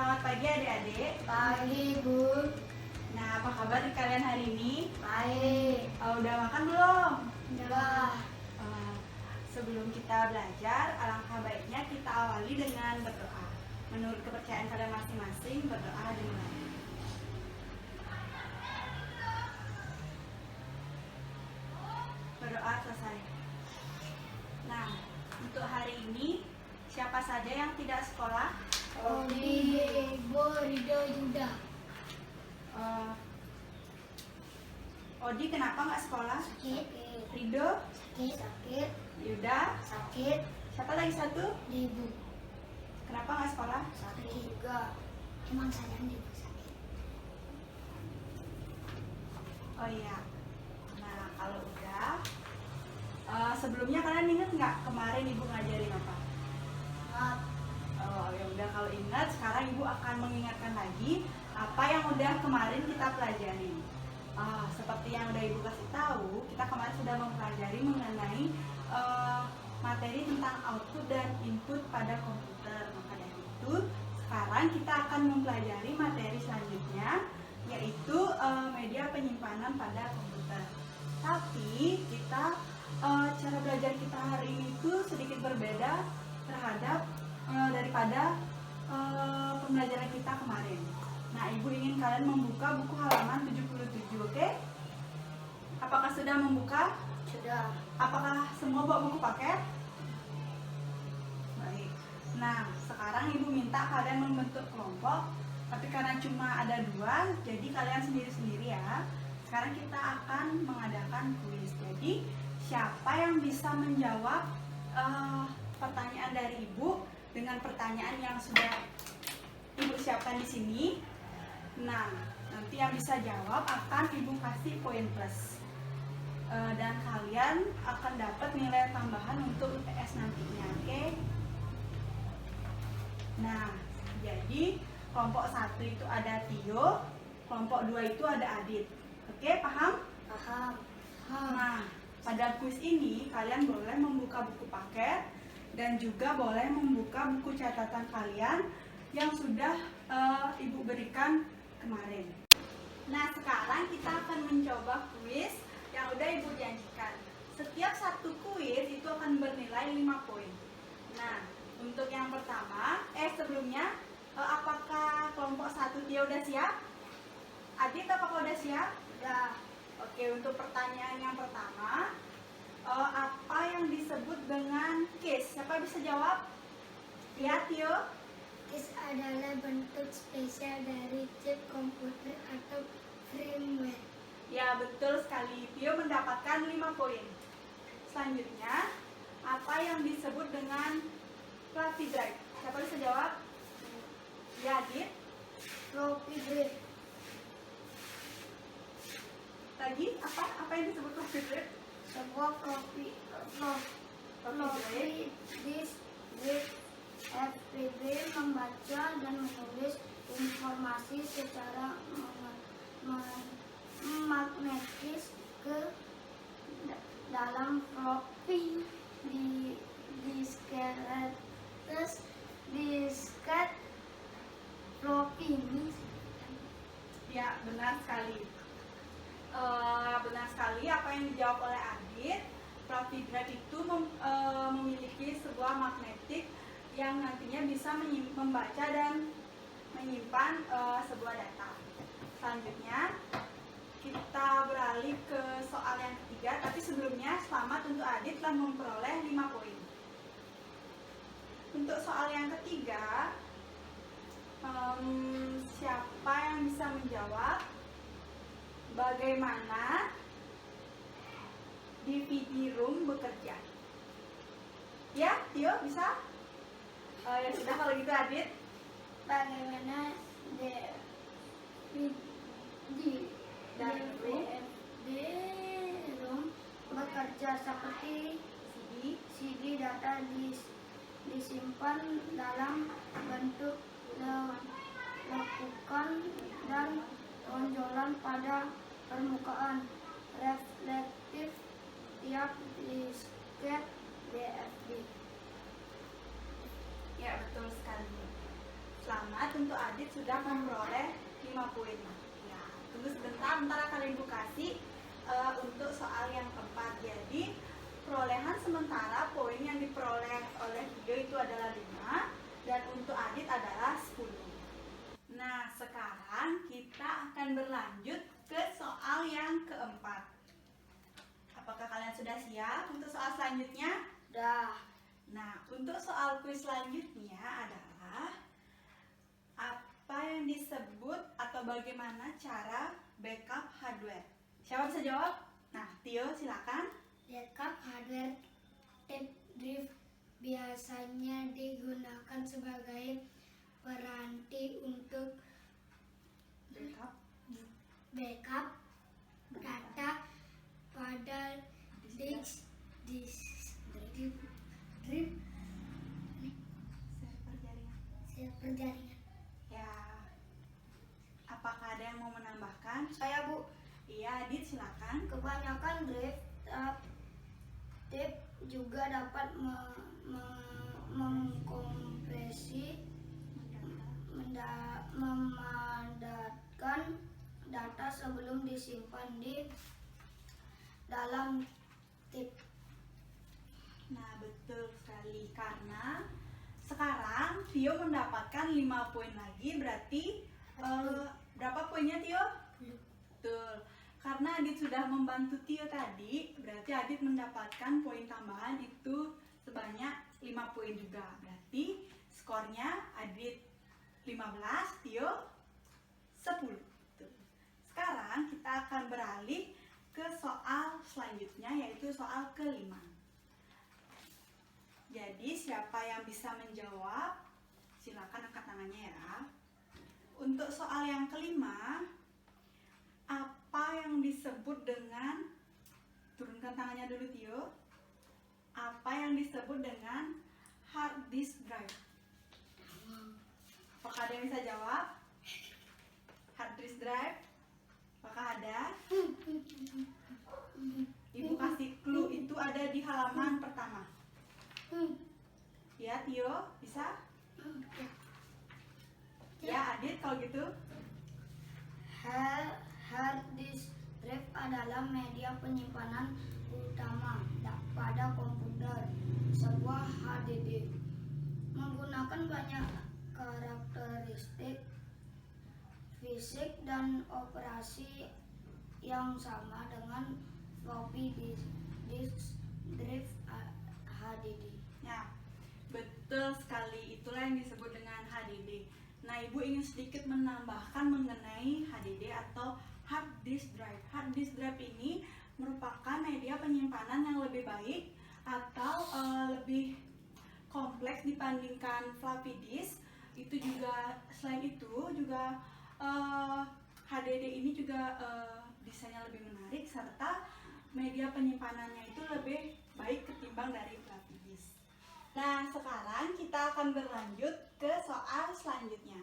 Selamat pagi adik-adik. Pagi, Bu. Nah, apa kabar di kalian hari ini? Baik. Udah makan belum? Udah. Sebelum kita belajar, alangkah baiknya kita awali dengan berdoa. Menurut kepercayaan kalian masing-masing, berdoa dimulai. Berdoa selesai. Nah, untuk hari ini, siapa saja yang tidak sekolah? Odi, Ibu, Rido, Yuda. Odi kenapa nggak sekolah? Sakit. Rido? Sakit. Yuda? Sakit. Siapa lagi satu? Ibu. Kenapa nggak sekolah? Sakit juga. Emang saya Ibu sakit. Oh iya. Nah, kalau udah, sebelumnya kalian ingat nggak kemarin ibu ngajarin apa? Maaf. Oh ya udah, kalau ingat sekarang ibu akan mengingatkan lagi apa yang udah kemarin kita pelajari. Seperti yang udah ibu kasih tahu, kita kemarin sudah mempelajari mengenai materi tentang output dan input pada komputer. Maka dari itu, sekarang kita akan mempelajari materi selanjutnya, yaitu media penyimpanan pada komputer. Tapi kita cara belajar kita hari ini itu sedikit berbeda terhadap daripada pembelajaran kita kemarin. Nah, ibu ingin kalian membuka buku halaman 77, oke? Apakah sudah membuka? Sudah. Apakah semua bawa buku paket? Baik. Nah, sekarang ibu minta kalian membentuk kelompok, tapi karena cuma ada 2, jadi kalian sendiri-sendiri ya. Sekarang kita akan mengadakan kuis. Jadi, siapa yang bisa menjawab pertanyaan dari ibu dengan pertanyaan yang sudah ibu siapkan di sini? Nah, nanti yang bisa jawab akan ibu kasih poin plus. Dan kalian akan dapat nilai tambahan untuk UTS nantinya, oke? Nah, jadi kelompok 1 itu ada Tio, kelompok 2 itu ada Adit. Oke, paham? Paham. Nah, pada kuis ini kalian boleh membuka buku paket dan juga boleh membuka buku catatan kalian yang sudah ibu berikan kemarin. Nah, sekarang kita akan mencoba kuis yang udah ibu janjikan. Setiap satu kuis itu akan bernilai 5 poin. Nah, untuk yang pertama, sebelumnya, apakah kelompok 1 dia udah siap? Adit, apakah udah siap? Sudah. Oke, untuk pertanyaan yang pertama, apa yang disebut dengan case? Siapa bisa jawab? Ya, Tio. Case adalah bentuk spesial dari chip komputer atau firmware. Ya, betul sekali. Tio mendapatkan 5 poin. Selanjutnya, apa yang disebut dengan floppy drive? Siapa bisa jawab? Ya, Adit. Floppy drive. Lagi, apa yang disebut floppy drive? Sebuah floppy disk with FPD membaca dan menulis informasi secara magnetis ke dalam floppy disket floppy ini. Ya, benar sekali. Benar sekali apa yang dijawab oleh Adit. Floppy drive itu memiliki sebuah magnetik yang nantinya bisa membaca dan menyimpan sebuah data. Selanjutnya kita beralih ke soal yang ketiga, tapi sebelumnya selamat untuk Adit telah memperoleh 5 poin. Untuk soal yang ketiga, siapa yang bisa menjawab bagaimana DVD room bekerja? Ya, Tio bisa? Ya sudah, kalau gitu Adit. Bagaimana DVD ROM bekerja? Seperti CD data disimpan dalam bentuk lekukan dan tonjolan pada permukaan reflektif tiap disket DFD. Ya, betul sekali. Selamat untuk Adit sudah memperoleh 5 poin. Ya, tunggu sebentar, ntar akan Ibu kasih untuk soal yang keempat. Jadi perolehan sementara poin yang diperoleh oleh Tio itu adalah 5 dan untuk Adit adalah 10. Nah, sekarang kita akan berlanjut ke soal yang keempat. Apakah kalian sudah siap untuk soal selanjutnya? Dah. Nah, untuk soal kuis selanjutnya adalah apa yang disebut atau bagaimana cara backup hardware? Siapa bisa jawab? Nah, Tio silakan. Backup hardware tape drive biasanya digunakan sebagai peranti untuk backup data pada disk drive server jaringan. Ya, apakah ada yang mau menambahkan? Saya, Bu. Iya, Adit silakan. Kebanyakan drive tape juga dapat mengkompresi memandatkan data sebelum disimpan di dalam tape. Nah, betul sekali, karena sekarang Tio mendapatkan 5 poin lagi, berarti berapa poinnya Tio? Betul. Karena Adit sudah membantu Tio tadi, berarti Adit mendapatkan poin tambahan itu sebanyak 5 poin juga. Berarti skornya Adit 15, Tio 10. Tuh. Sekarang kita akan beralih ke soal selanjutnya, yaitu soal kelima. Jadi siapa yang bisa menjawab? Silakan angkat tangannya ya. Untuk soal yang kelima, apa yang disebut dengan, turunkan tangannya dulu Tio, apa yang disebut dengan hard disk drive? Apakah ada yang bisa jawab? Hard disk drive? Apakah ada? Ibu kasih clue, itu ada di halaman pertama. Ya Tio, bisa? Ya Adit, kalau gitu. Hard disk drive adalah media penyimpanan utama pada komputer, sebuah HDD. Menggunakan banyak karakteristik fisik dan operasi yang sama dengan floppy disk drive HDD. Ya, betul sekali. Itulah yang disebut dengan HDD. Nah, Ibu ingin sedikit menambahkan mengenai HDD atau hard disk drive. Hard disk drive ini merupakan media penyimpanan yang lebih baik atau lebih kompleks dibandingkan floppy disk. Itu juga, selain itu juga HDD ini juga desainnya lebih menarik serta media penyimpanannya itu lebih baik ketimbang dari floppy disk. Nah, sekarang kita akan berlanjut ke soal selanjutnya.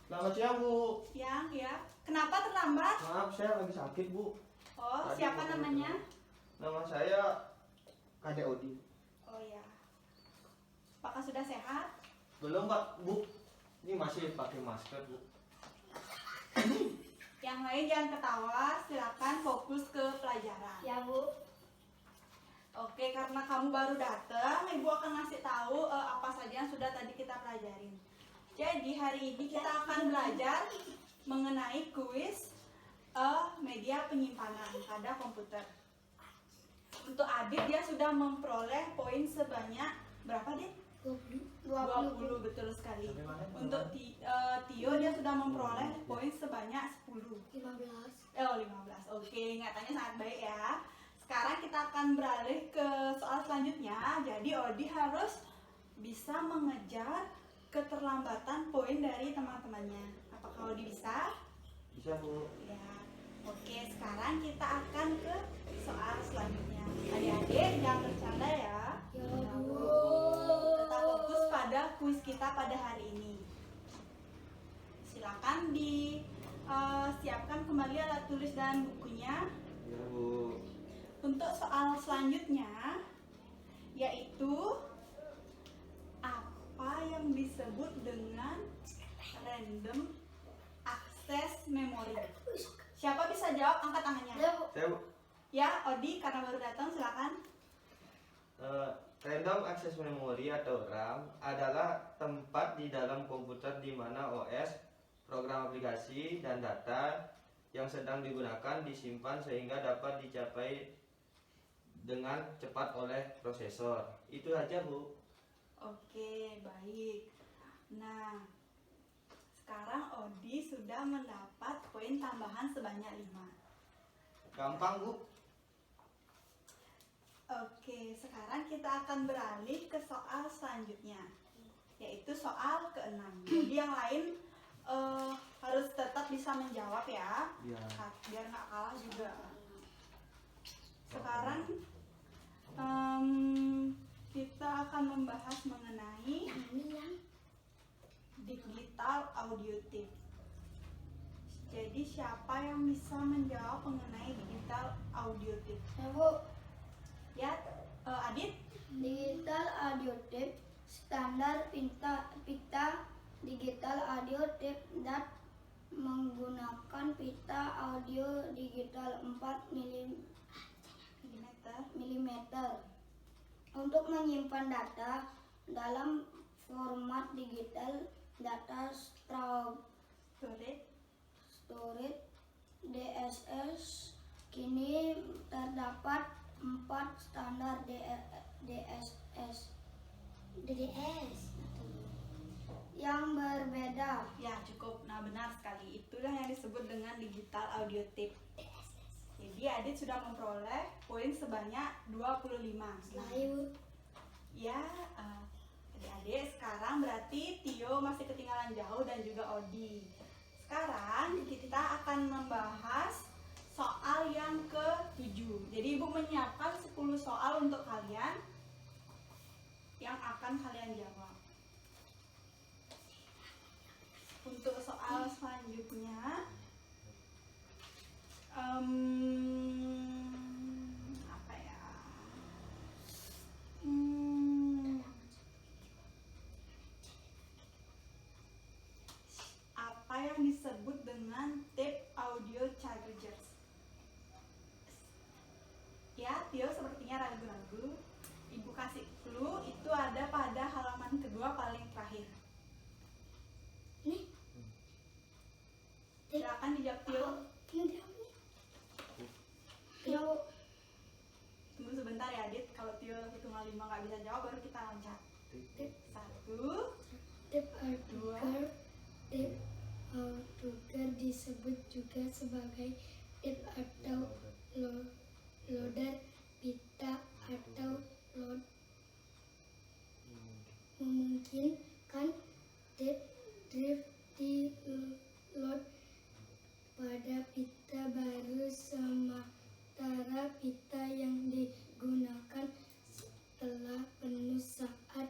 Selamat siang, Bu. Siang ya. Kenapa terlambat? Maaf, saya lagi sakit, Bu. Oh, Tadi siapa mau namanya? Nama saya Kade Odi. Oh ya. Apakah sudah sehat? Belum, Pak, Bu. Ini masih pakai masker, Bu. Yang lain jangan ketawa, silakan fokus ke pelajaran. Ya, Bu. Oke, karena kamu baru datang, Ibu akan ngasih tahu apa saja yang sudah tadi kita pelajarin. Jadi hari ini kita akan belajar mengenai kuis media penyimpanan pada komputer. Untuk Adit, dia sudah memperoleh poin sebanyak berapa, Dit? 20, betul sekali. Untuk Tio, dia sudah memperoleh poin sebanyak 10. 15. 15. Oke, ingatannya sangat baik ya. Sekarang kita akan beralih ke soal selanjutnya. Jadi Odi harus bisa mengejar keterlambatan poin dari teman-temannya. Apakah Odi bisa? Bisa, Bu. Ya. Oke, sekarang kita akan ke soal selanjutnya. Adik-adik jangan bercanda ya. Ya, Bu. Tetap fokus pada kuis kita pada hari ini. Silakan disiapkan kembali alat tulis dan bukunya. Ya, Bu. Untuk soal selanjutnya, yaitu apa yang disebut dengan random access memory? Siapa bisa jawab? Angkat tangannya. Saya Bu. Ya, Odi karena baru datang silakan. Random Access Memory atau RAM adalah tempat di dalam komputer di mana OS, program aplikasi, dan data yang sedang digunakan disimpan sehingga dapat dicapai dengan cepat oleh prosesor. Itu aja Bu. Oke, baik. Nah, sekarang Odi sudah mendapat poin tambahan sebanyak 5. Gampang Bu. Oke, sekarang kita akan beralih ke soal selanjutnya, yaitu soal ke-6. Jadi yang lain harus tetap bisa menjawab ya, Iya. biar nggak kalah juga. Sekarang kita akan membahas mengenai digital audio tape. Jadi siapa yang bisa menjawab mengenai digital audio tape? Ya, Adit? Digital audio tape standar pita digital audio tape dat menggunakan pita audio digital 4 mm untuk menyimpan data dalam format digital data storage DSS. Kini terdapat 4 standar DDS yang berbeda. Ya, cukup. Nah, benar sekali. Itulah yang disebut dengan digital audio tape. Jadi Adit sudah memperoleh poin sebanyak 25. Ya, adik-adik sekarang berarti Tio masih ketinggalan jauh dan juga Odi. Sekarang kita akan membahas soal yang ke-7. Jadi Ibu menyiapkan 10 soal untuk kalian yang akan kalian jawab. Untuk soal selanjutnya apa ya? Apa yang disebut dengan tape audio chargers? Ya, Tio sepertinya ragu-ragu. Ibu kasih clue, itu ada pada halaman kedua paling terakhir. Silakan dijawab Tio. Tunggu sebentar ya Adit, kalau Tio hitung 5 nggak bisa jawab baru kita loncat. 1, Tape audio disebut juga sebagai tape atau loader pita atau load, memungkinkan tape drive di load pada pita baru, sementara pita yang digunakan setelah penuh saat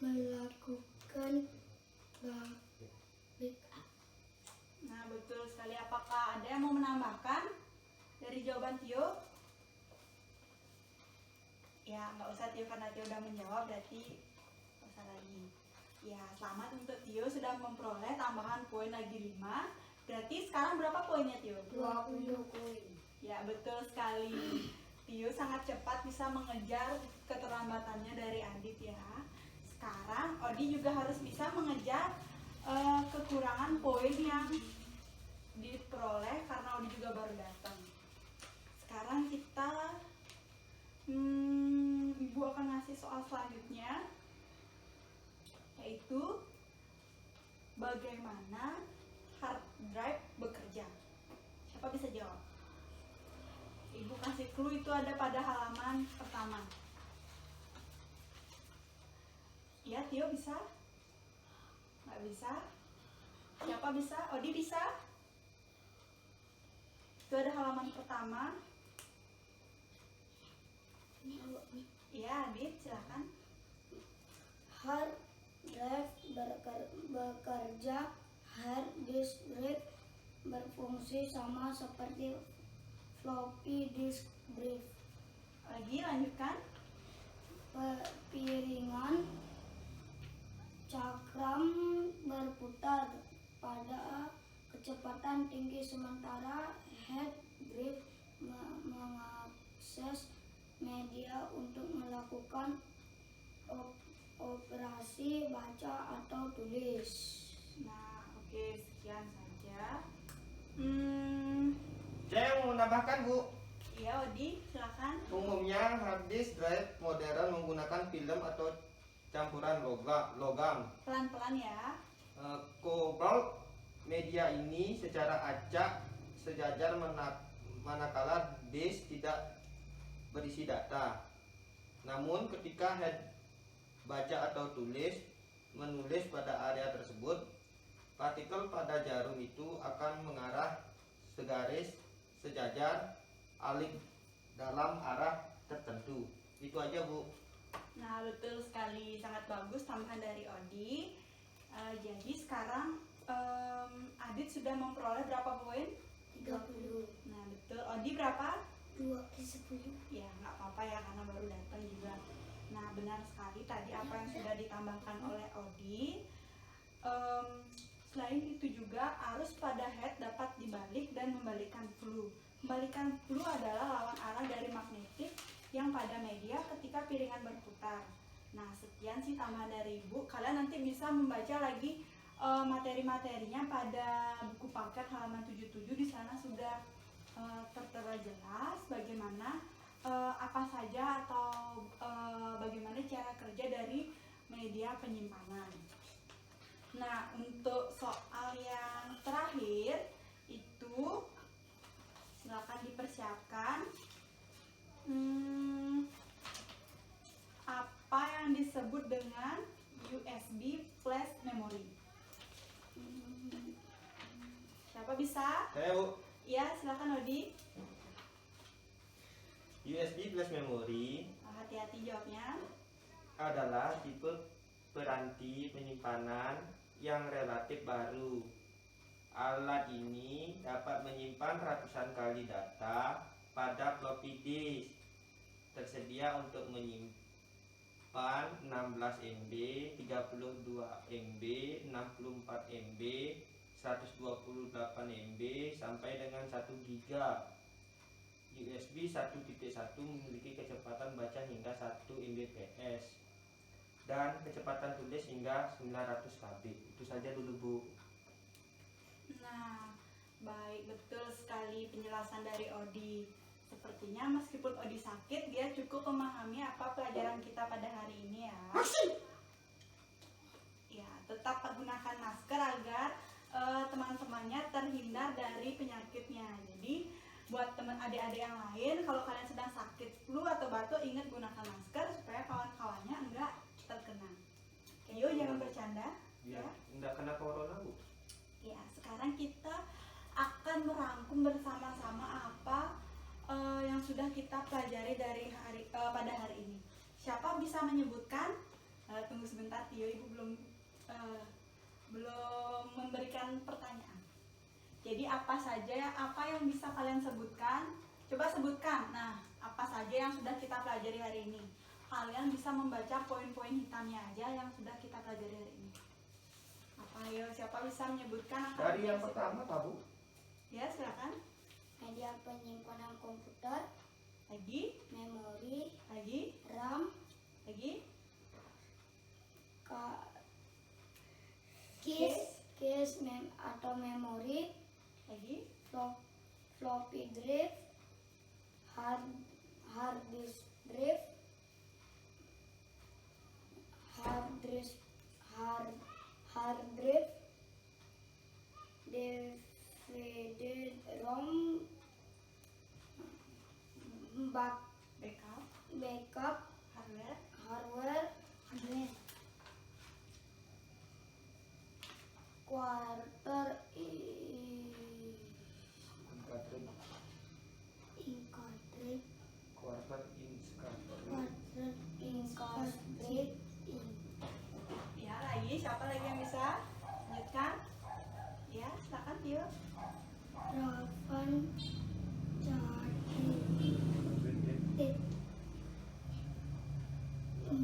melakukan backup. Nah, betul sekali. Apakah ada yang mau menambahkan dari jawaban Tio? Ya, nggak usah Tio karena Tio udah menjawab, berarti nggak usah lagi. Ya, selamat untuk Tio sudah memperoleh tambahan poin lagi 5. Berarti sekarang berapa poinnya Tio? 20 poin. Ya, betul sekali. Tio sangat cepat bisa mengejar keterlambatannya dari Adit ya. Sekarang Odi juga harus bisa mengejar kekurangan poin yang diperoleh karena Odi juga baru datang. Sekarang kita Ibu akan ngasih soal selanjutnya, yaitu bagaimana hard drive bekerja. Siapa bisa jawab? Ibu kasih clue, itu ada pada halaman pertama. Ya, Tio bisa? Nggak bisa? Siapa bisa? Odi bisa? Itu ada halaman pertama. Ya, Adit, silakan. Hard drive bekerja. Hard disk drive berfungsi sama seperti floppy disk drive. Lagi, lanjutkan. Piringan cakram berputar komputer pada kecepatan tinggi, sementara hard drive mengakses media untuk melakukan operasi baca atau tulis. Nah, oke, sekian saja. Saya mau menambahkan, Bu. Iya, Odi, silakan. Umumnya hard disk drive modern menggunakan film atau campuran logam. Pelan-pelan ya. Cobalt media ini secara acak sejajar manakala disk tidak berisi data. Namun ketika head baca atau menulis pada area tersebut, partikel pada jarum itu akan mengarah segaris sejajar alik dalam arah tertentu. Itu aja, Bu. Nah, betul sekali, sangat bagus tambahan dari Odi. Jadi sekarang Adit sudah memperoleh berapa poin? 30. Nah, betul. Odi berapa? 2/10. Ya, nggak apa-apa ya, karena baru datang juga. Nah, benar sekali tadi apa yang sudah ditambahkan oleh Odi. Selain itu juga arus pada head dapat dibalik dan membalikkan flu. Membalikkan flu adalah lawan arah dari magnetik yang pada media ketika piringan berputar. Nah, sekian sih tambahan dari Ibu. Kalian nanti bisa membaca lagi materi-materinya pada buku paket halaman 77. Di sana sudah tertera jelas bagaimana apa saja atau bagaimana cara kerja dari media penyimpanan. Nah, untuk soal yang terakhir itu silakan dipersiapkan. Apa yang disebut dengan USB flash memory? Siapa bisa? Saya, Bu. Ya, silakan Odi. USB flash memory Hati-hati jawabnya. adalah tipe peranti penyimpanan yang relatif baru. Alat ini dapat menyimpan ratusan kali data pada floppy disk. Tersedia untuk menyimpan 16 MB, 32 MB, 64 MB, 128 MB sampai dengan 1 GB. USB 1.1 memiliki kecepatan baca hingga 1 Mbps dan kecepatan tulis hingga 900 KB. Itu saja dulu, Bu. Nah, baik, betul sekali penjelasan dari Odi. Sepertinya meskipun Odi sakit, dia cukup memahami apa pelajaran kita pada hari ini ya. Ya, tetap gunakan masker agar teman-temannya terhindar dari penyakitnya. Jadi, buat teman adik-adik yang lain, kalau kalian sedang sakit flu atau batuk, ingat gunakan masker supaya kawan-kawannya enggak terkena. Oke, yuk jangan bercanda. Ya, enggak kena corona, Bu. Ya, sekarang kita akan merangkum bersama-sama apa yang sudah kita pelajari dari pada hari ini. Siapa bisa menyebutkan? Tunggu sebentar, Tio, Ibu belum memberikan pertanyaan. Jadi apa yang bisa kalian sebutkan? Coba sebutkan. Nah, apa saja yang sudah kita pelajari hari ini? Kalian bisa membaca poin-poin hitamnya aja yang sudah kita pelajari hari ini. Ayo, siapa bisa menyebutkan? Dari yang pertama, Pak, Bu. Ya, silakan. Media penyimpanan komputer, Lagi, memori, lagi, RAM, lagi. case atau memori, Lagi, floppy drive, hard disk drive, hard drive, DVD ROM, backup, hardware, quarter incarcerate. ya, lagi. Siapa lagi yang bisa lanjutkan? Ya, silakan, Tio. Ravan jadi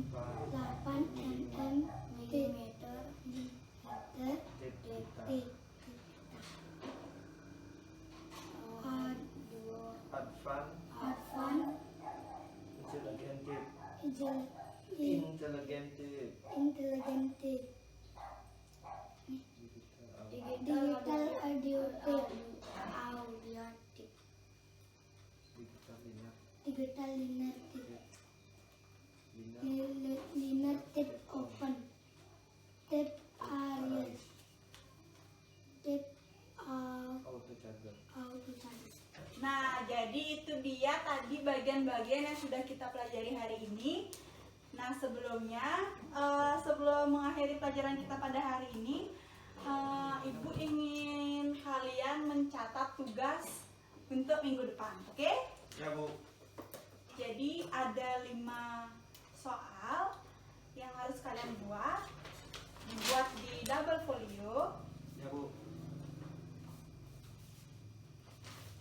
8 mm Inteligentif. Inteligentif. Digital Digital audiotik. digital linear Digital linear tip. linear Linear tip open. Tip areas. Tip auto charger. auto charge. Nah, jadi itu dia tadi bagian-bagian yang sudah kita pelajari hari ini. Nah, sebelumnya, sebelum mengakhiri pelajaran kita pada hari ini, Ibu ingin kalian mencatat tugas untuk minggu depan, oke? Ya Bu. Jadi ada 5 soal yang harus kalian dibuat di double folio. Ya Bu.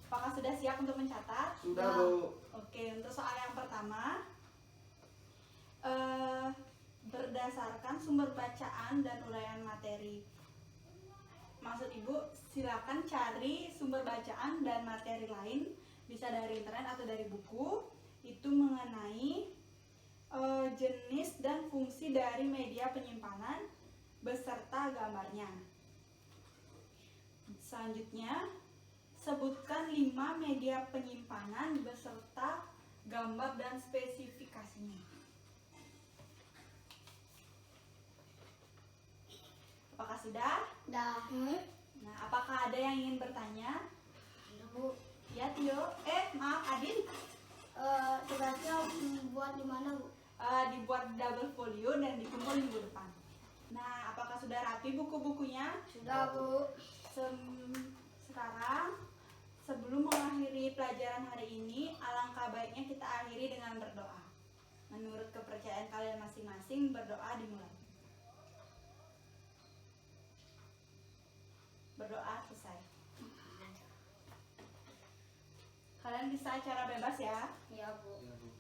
Apakah sudah siap untuk mencatat? Sudah Bu. Oke, untuk soal yang pertama, berdasarkan sumber bacaan dan uraian materi. Maksud Ibu, silakan cari sumber bacaan dan materi lain, bisa dari internet atau dari buku, itu mengenai jenis dan fungsi dari media penyimpanan beserta gambarnya. Selanjutnya, sebutkan 5 media penyimpanan beserta gambar dan spesifikasinya. Apakah sudah? Dah. Nah, apakah ada yang ingin bertanya? Bu, Ya, Tio. Maaf, Adin. tugasnya buat di mana, Bu? Dibuat double folio dan dikumpul minggu depan. Nah, apakah sudah rapi buku-bukunya? Sudah, Bu. Sekarang, sebelum mengakhiri pelajaran hari ini, alangkah baiknya kita akhiri dengan berdoa. Menurut kepercayaan kalian masing-masing, berdoa dimulai. Berdoa selesai. Kalian bisa cara bebas ya. Ya, Bu. Ya Bu.